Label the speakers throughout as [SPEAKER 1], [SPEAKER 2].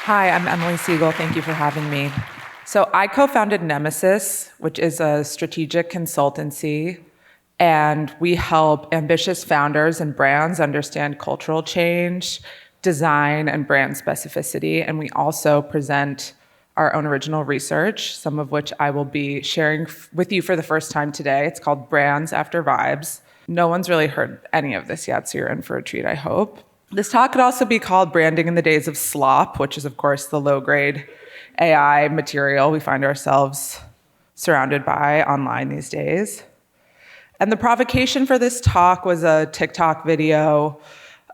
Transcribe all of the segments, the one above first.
[SPEAKER 1] Hi, I'm Emily Segal. Thank you for having me. So I co-founded Nemesis, which is a strategic consultancy, and we help ambitious founders and brands understand cultural change, design, and brand specificity. And we also present our own original research, some of which I will be sharing with you for the first time today. It's called Brands After Vibes. No one's really heard any of this yet, so you're in for a treat, I hope. This talk could also be called Branding in the Days of Slop, which is, of course, the low-grade AI material we find ourselves surrounded by online these days. And the provocation for this talk was a TikTok video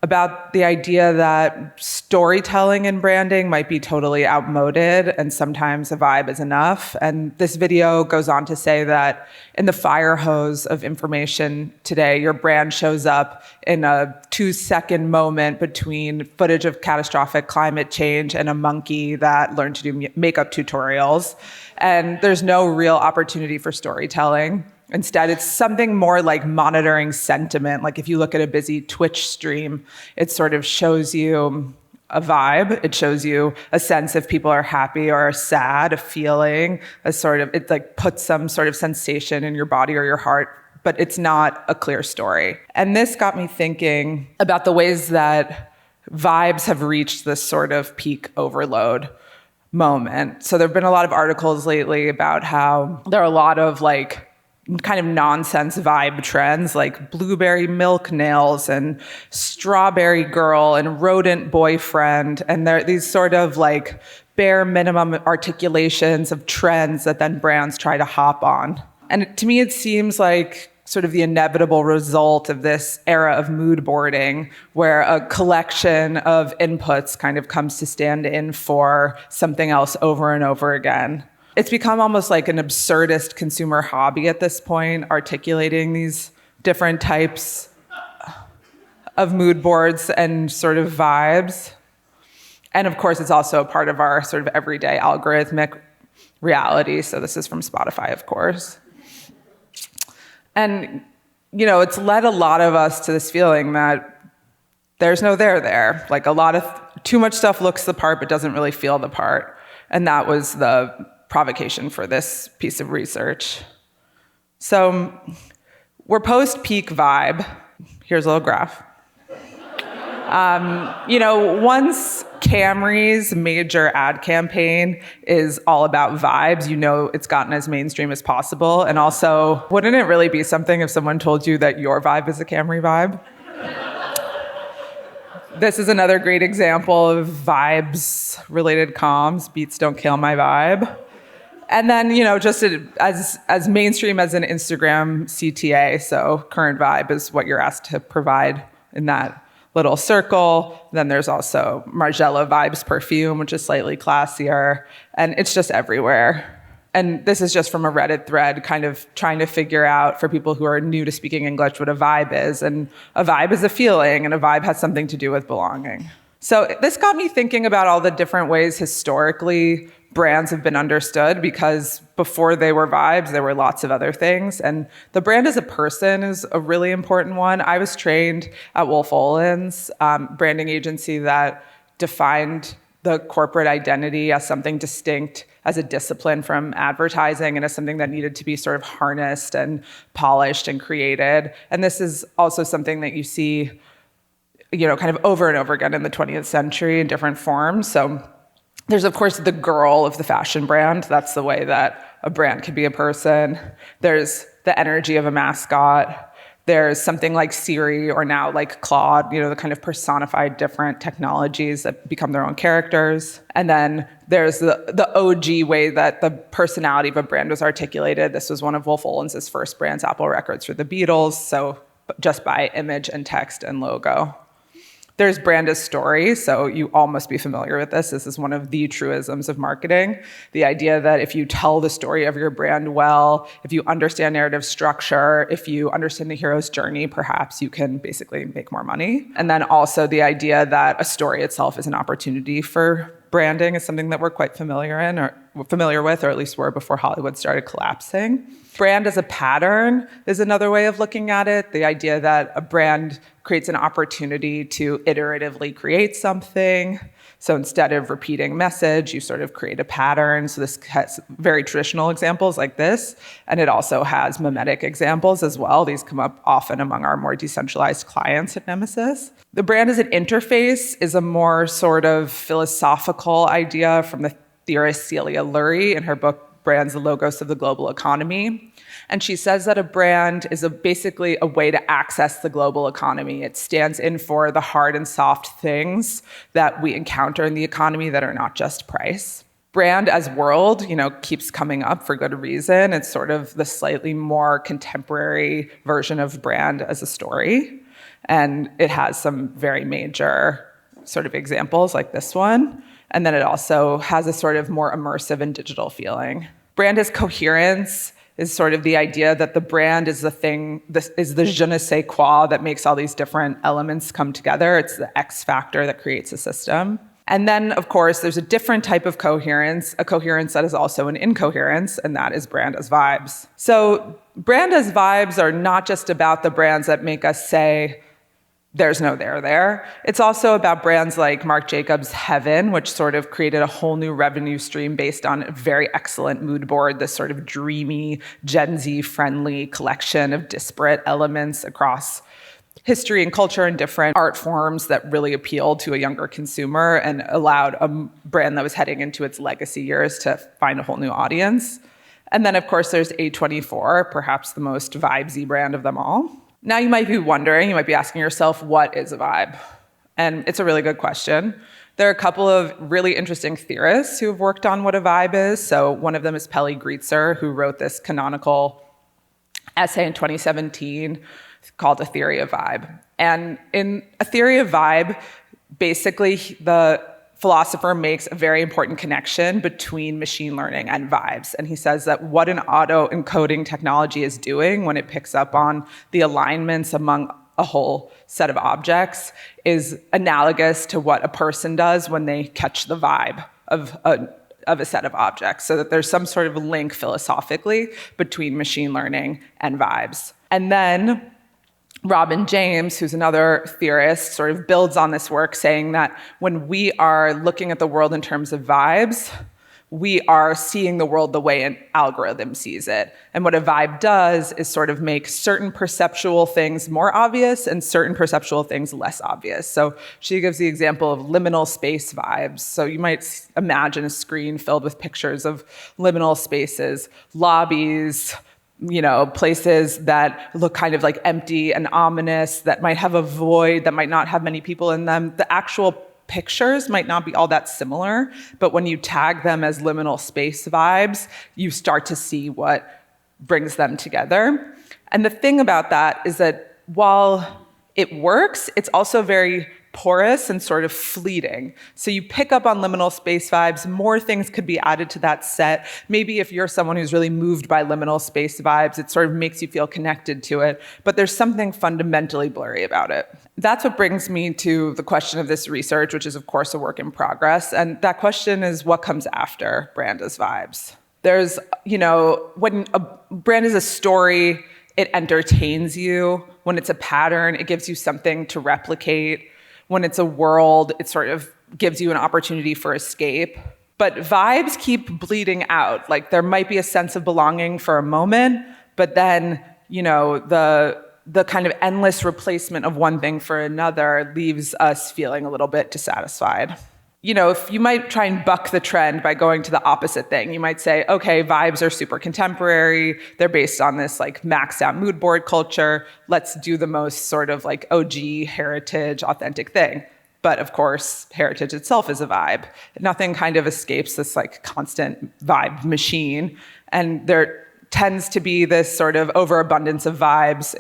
[SPEAKER 1] about the idea that storytelling and branding might be totally outmoded and sometimes a vibe is enough. And this video goes on to say that in the fire hose of information today, your brand shows up in a 2-second moment between footage of catastrophic climate change and a monkey that learned to do makeup tutorials. And there's no real opportunity for storytelling. Instead, it's something more like monitoring sentiment. Like if you look at a busy Twitch stream, it sort of shows you a vibe. It shows you a sense if people are happy or sad, a feeling, it like puts some sort of sensation in your body or your heart, but it's not a clear story. And this got me thinking about the ways that vibes have reached this sort of peak overload moment. So there've been a lot of articles lately about how there are a lot of kind of nonsense vibe trends like blueberry milk nails and strawberry girl and rodent boyfriend. And they're these sort of like bare minimum articulations of trends that then brands try to hop on. And to me, it seems like sort of the inevitable result of this era of mood boarding where a collection of inputs kind of comes to stand in for something else over and over again. It's become almost like an absurdist consumer hobby at this point, articulating these different types of mood boards and sort of vibes. And of course, it's also a part of our sort of everyday algorithmic reality. So this is from Spotify, of course. And, it's led a lot of us to this feeling that there's no there. Like too much stuff looks the part, but doesn't really feel the part. And that was the provocation for this piece of research. So we're post-peak vibe. Here's a little graph. Once Camry's major ad campaign is all about vibes, it's gotten as mainstream as possible. And also, wouldn't it really be something if someone told you that your vibe is a Camry vibe? This is another great example of vibes-related comms. Beats don't kill my vibe. And then, just as mainstream as an Instagram CTA, so current vibe is what you're asked to provide in that little circle. Then there's also Margiela Vibes perfume, which is slightly classier, and it's just everywhere. And this is just from a Reddit thread, kind of trying to figure out for people who are new to speaking English what a vibe is. And a vibe is a feeling, and a vibe has something to do with belonging. So this got me thinking about all the different ways historically brands have been understood, because before they were vibes, there were lots of other things. And the brand as a person is a really important one. I was trained at Wolf Olin's branding agency that defined the corporate identity as something distinct, as a discipline from advertising, and as something that needed to be sort of harnessed and polished and created. And this is also something that you see, kind of over and over again in the 20th century in different forms. So there's, of course, the girl of the fashion brand. That's the way that a brand could be a person. There's the energy of a mascot. There's something like Siri, or now like Claude, the kind of personified different technologies that become their own characters. And then there's the OG way that the personality of a brand was articulated. This was one of Wolf Olin's first brands, Apple Records, for the Beatles. So just by image and text and logo. There's brand as story, so you all must be familiar with this. This is one of the truisms of marketing. The idea that if you tell the story of your brand well, if you understand narrative structure, if you understand the hero's journey, perhaps you can basically make more money. And then also the idea that a story itself is an opportunity for branding is something that we're quite familiar familiar with, or at least were before Hollywood started collapsing. Brand as a pattern is another way of looking at it. The idea that a brand creates an opportunity to iteratively create something. So instead of repeating message, you sort of create a pattern. So this has very traditional examples like this, and it also has mimetic examples as well. These come up often among our more decentralized clients at Nemesis. The brand as an interface is a more sort of philosophical idea from the theorist Celia Lurie in her book, Brands, the Logos of the Global Economy. And she says that a brand is basically a way to access the global economy. It stands in for the hard and soft things that we encounter in the economy that are not just price. Brand as world, keeps coming up for good reason. It's sort of the slightly more contemporary version of brand as a story. And it has some very major sort of examples like this one. And then it also has a sort of more immersive and digital feeling. Brand as coherence is sort of the idea that the brand is the thing, this is the je ne sais quoi that makes all these different elements come together. It's the X factor that creates a system. And then, of course, there's a different type of coherence, a coherence that is also an incoherence, and that is brand as vibes. So brand as vibes are not just about the brands that make us say, there's no there. It's also about brands like Marc Jacobs' Heaven, which sort of created a whole new revenue stream based on a very excellent mood board, this sort of dreamy, Gen Z-friendly collection of disparate elements across history and culture and different art forms that really appealed to a younger consumer and allowed a brand that was heading into its legacy years to find a whole new audience. And then, of course, there's A24, perhaps the most vibesy brand of them all. Now you might be wondering, you might be asking yourself, what is a vibe? And it's a really good question. There are a couple of really interesting theorists who have worked on what a vibe is. So one of them is Pelle Greetzer, who wrote this canonical essay in 2017 called A Theory of Vibe. And in A Theory of Vibe, basically the philosopher makes a very important connection between machine learning and vibes. And he says that what an auto-encoding technology is doing when it picks up on the alignments among a whole set of objects is analogous to what a person does when they catch the vibe of a set of objects. So that there's some sort of link philosophically between machine learning and vibes. And then Robin James, who's another theorist, sort of builds on this work, saying that when we are looking at the world in terms of vibes, we are seeing the world the way an algorithm sees it. And what a vibe does is sort of make certain perceptual things more obvious and certain perceptual things less obvious. So she gives the example of liminal space vibes. So you might imagine a screen filled with pictures of liminal spaces, lobbies, places that look kind of like empty and ominous, that might have a void, that might not have many people in them. The actual pictures might not be all that similar, but when you tag them as liminal space vibes, you start to see what brings them together. And the thing about that is that while it works, it's also very porous and sort of fleeting. So you pick up on liminal space vibes, more things could be added to that set. Maybe if you're someone who's really moved by liminal space vibes, it sort of makes you feel connected to it, but there's something fundamentally blurry about it. That's what brings me to the question of this research, which is of course a work in progress. And that question is, what comes after brand as vibes? There's, when a brand is a story, it entertains you. When it's a pattern, it gives you something to replicate. When it's a world, it sort of gives you an opportunity for escape. But vibes keep bleeding out. Like there might be a sense of belonging for a moment, but then, the kind of endless replacement of one thing for another leaves us feeling a little bit dissatisfied. If you might try and buck the trend by going to the opposite thing, you might say, okay, vibes are super contemporary. They're based on this like maxed out mood board culture. Let's do the most sort of like OG heritage authentic thing. But of course, heritage itself is a vibe. Nothing kind of escapes this like constant vibe machine. And there tends to be this sort of overabundance of vibes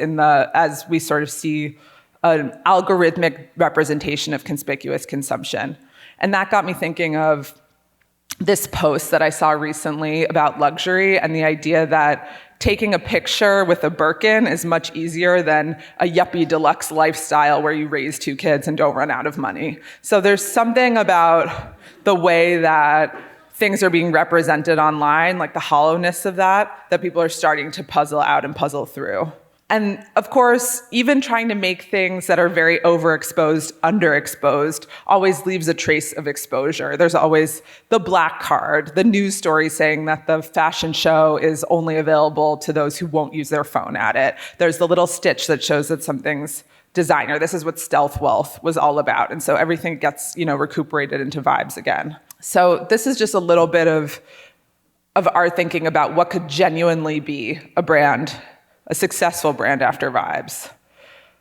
[SPEAKER 1] as we sort of see an algorithmic representation of conspicuous consumption. And that got me thinking of this post that I saw recently about luxury and the idea that taking a picture with a Birkin is much easier than a yuppie deluxe lifestyle where you raise 2 kids and don't run out of money. So there's something about the way that things are being represented online, like the hollowness of that people are starting to puzzle out and puzzle through. And of course, even trying to make things that are very overexposed, underexposed, always leaves a trace of exposure. There's always the black card, the news story saying that the fashion show is only available to those who won't use their phone at it. There's the little stitch that shows that something's designer. This is what stealth wealth was all about. And so everything gets, recuperated into vibes again. So this is just a little bit of our thinking about what could genuinely be a brand, a successful brand after vibes.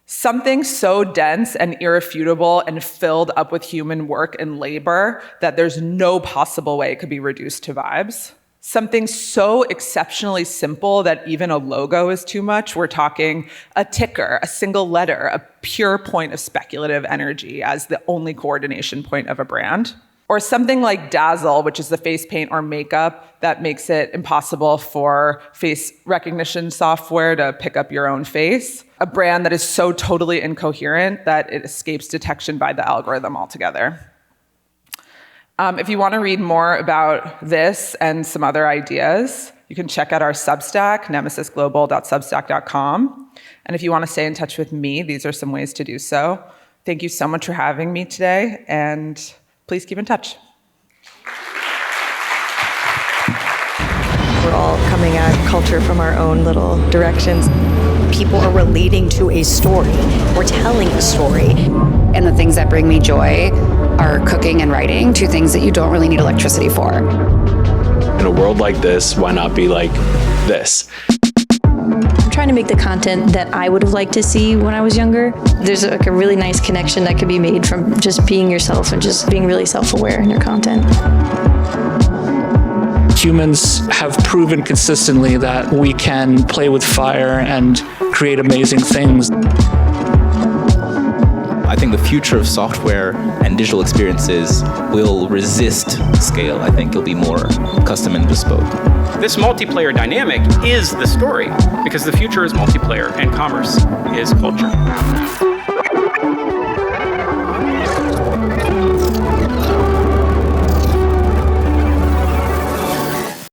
[SPEAKER 1] Something so dense and irrefutable and filled up with human work and labor that there's no possible way it could be reduced to vibes. Something so exceptionally simple that even a logo is too much. We're talking a ticker, a single letter, a pure point of speculative energy as the only coordination point of a brand. Or something like Dazzle, which is the face paint or makeup that makes it impossible for face recognition software to pick up your own face. A brand that is so totally incoherent that it escapes detection by the algorithm altogether. If you want to read more about this and some other ideas, you can check out our Substack, nemesisglobal.substack.com. And if you want to stay in touch with me, these are some ways to do so. Thank you so much for having me today, and please keep in touch.
[SPEAKER 2] We're all coming at culture from our own little directions.
[SPEAKER 3] People are relating to a story. We're telling a story.
[SPEAKER 4] And the things that bring me joy are cooking and writing, two things that you don't really need electricity for.
[SPEAKER 5] In a world like this, why not be like this?
[SPEAKER 6] I'm trying to make the content that I would have liked to see when I was younger. There's a really nice connection that could be made from just being yourself and just being really self-aware in your content.
[SPEAKER 7] Humans have proven consistently that we can play with fire and create amazing things.
[SPEAKER 8] I think the future of software and digital experiences will resist scale. I think it'll be more custom and bespoke.
[SPEAKER 9] This multiplayer dynamic is the story, because the future is multiplayer and commerce is culture.